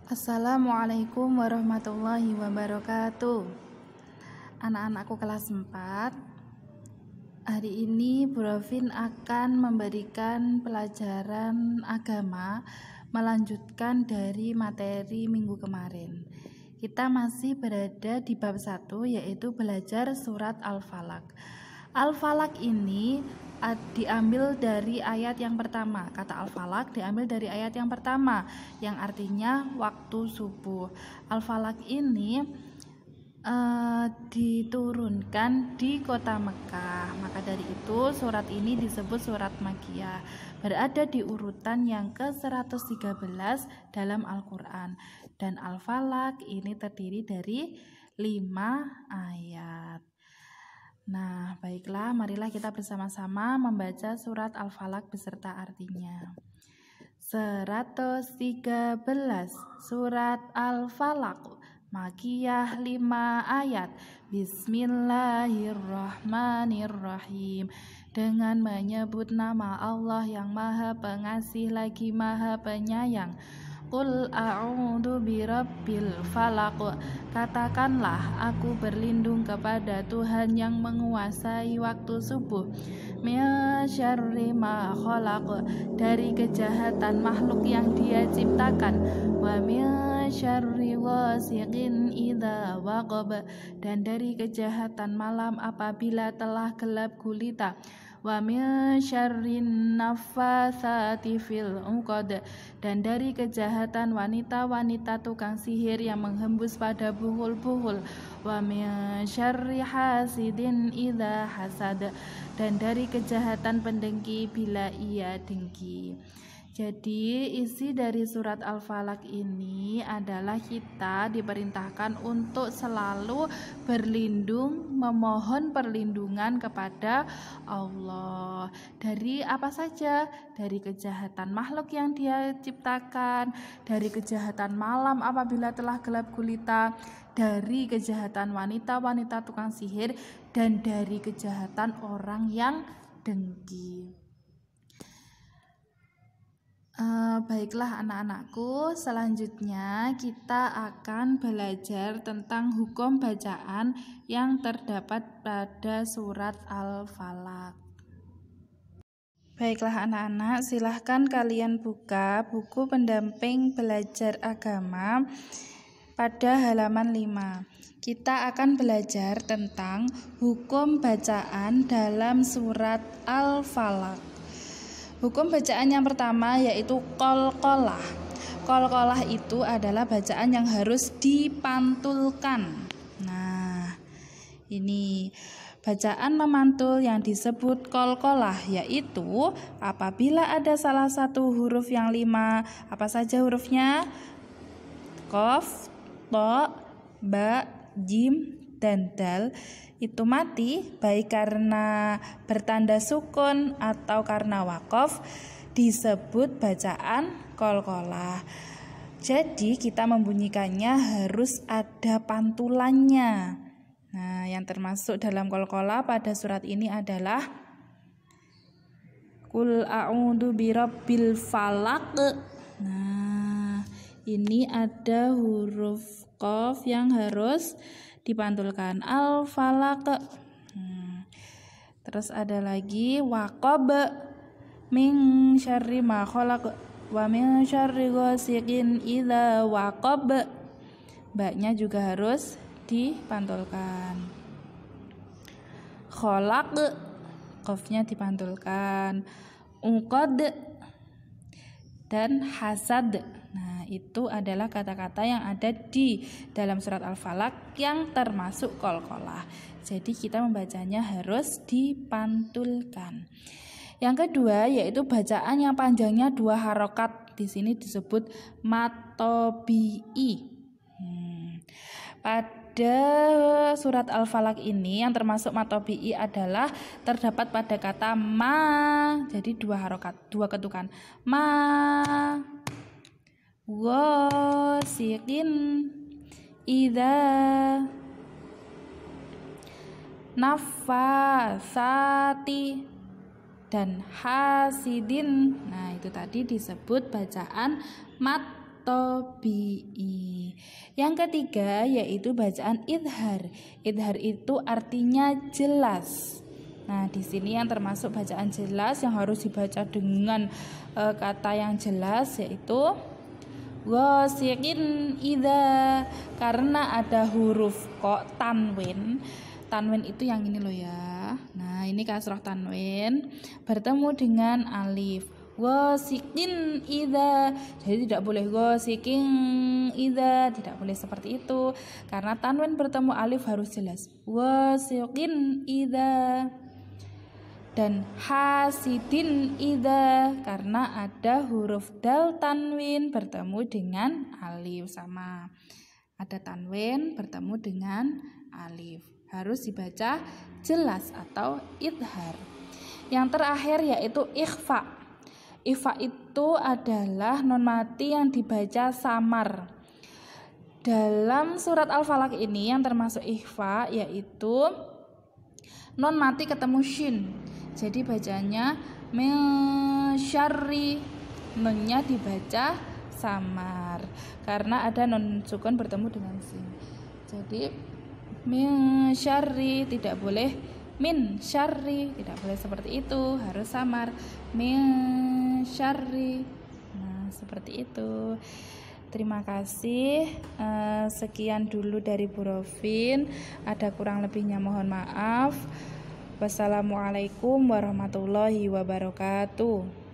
Assalamualaikum warahmatullahi wabarakatuh. Anak-anakku kelas 4, hari ini Bu Rofin akan memberikan pelajaran agama melanjutkan dari materi minggu kemarin. Kita masih berada di bab 1, yaitu belajar surat Al-Falaq. Al-Falaq ini diambil dari ayat yang pertama. Kata Al-Falaq diambil dari ayat yang pertama, yang artinya waktu subuh. Al-Falaq ini diturunkan di kota Mekah. Maka dari itu surat ini disebut surat Makkiyah. Berada di urutan yang ke-113 dalam Al-Quran. Dan Al-Falaq ini terdiri dari 5 ayat. Nah, baiklah, marilah kita bersama-sama membaca surat Al-Falaq beserta artinya. 113 Surat Al-Falaq, Makkiyah, 5 ayat. Bismillahirrahmanirrahim. Dengan menyebut nama Allah yang Maha Pengasih lagi Maha Penyayang. Qul a'udzu birabbil falaq. Katakanlah, aku berlindung kepada Tuhan yang menguasai waktu subuh. Min syarri ma khalaq, dari kejahatan makhluk yang Dia ciptakan. Wa min syarri ghasiqin idza waqab, dan dari kejahatan malam apabila telah gelap gulita. Wa min syarrin naffatsati fil 'uqad, dan dari kejahatan wanita-wanita tukang sihir yang menghembus pada buhul-buhul. Wa min syarri hasidin idza hasad, dan dari kejahatan pendengki bila ia dengki. Jadi isi dari surat Al-Falaq ini adalah kita diperintahkan untuk selalu berlindung, memohon perlindungan kepada Allah. Dari apa saja? Dari kejahatan makhluk yang Dia ciptakan, dari kejahatan malam apabila telah gelap gulita, dari kejahatan wanita-wanita tukang sihir, dan dari kejahatan orang yang dengki. Baiklah anak-anakku, selanjutnya kita akan belajar tentang hukum bacaan yang terdapat pada surat Al-Falaq. Baiklah anak-anak, silahkan kalian buka buku pendamping belajar agama pada halaman 5. Kita akan belajar tentang hukum bacaan dalam surat Al-Falaq. Hukum bacaan yang pertama yaitu qalqalah. Qalqalah itu adalah bacaan yang harus dipantulkan. Nah, ini bacaan memantul yang disebut qalqalah, yaitu apabila ada salah satu huruf yang 5. Apa saja hurufnya? Qaf, ta, ba, jim, dan dal itu mati, baik karena bertanda sukun atau karena waqaf, disebut bacaan qalqalah. Jadi kita membunyikannya harus ada pantulannya. Nah, yang termasuk dalam qalqalah pada surat ini adalah Qul a'udzu birabbil falaq. Nah, ini ada huruf qaf yang harus dipantulkan, Al-Falaq. Terus ada lagi waqab, min syarri ma khalaq, wa min syarri ghasiqin idza waqab. Ba-nya juga harus dipantulkan. Khalaq, qafnya dipantulkan. Uqad dan hasad. Nah, itu adalah kata-kata yang ada di dalam surat Al-Falaq yang termasuk qalqalah. Jadi kita membacanya harus dipantulkan. Yang kedua yaitu bacaan yang panjangnya 2 harokat. Di sini disebut matobi'i. Pada surat Al-Falaq ini yang termasuk matobi'i adalah terdapat pada kata ma. Jadi 2 harokat, 2 ketukan. Ma ghasiqin idza naffasati dan hasidin. Nah, itu tadi disebut bacaan mat tabi'i. Yang ketiga yaitu bacaan idhar. Idhar itu artinya jelas. Nah, di sini yang termasuk bacaan jelas yang harus dibaca dengan kata yang jelas yaitu ghasiqin idza, karena ada huruf kok tanwin. Tanwin itu yang ini loh ya. Nah, ini kasroh tanwin bertemu dengan alif. Ghasiqin idza. Jadi tidak boleh ghasiqin idza, tidak boleh seperti itu. Karena tanwin bertemu alif harus jelas. Ghasiqin idza. Dan hasidin idza, karena ada huruf dal tanwin bertemu dengan alif, sama. Ada tanwin bertemu dengan alif. Harus dibaca jelas atau idhar. Yang terakhir yaitu ikhfa. Ikhfa itu adalah non mati yang dibaca samar. Dalam surat Al-Falaq ini yang termasuk ikhfa yaitu non mati ketemu shin. Jadi bacanya min syarri, nonnya dibaca samar karena ada non sukun bertemu dengan sin. Jadi min syarri, tidak boleh min syarri, tidak boleh seperti itu, harus samar min syarri. Nah, seperti itu. Terima kasih. Sekian dulu dari Bu Rovin. Ada kurang lebihnya mohon maaf. Wassalamualaikum warahmatullahi wabarakatuh.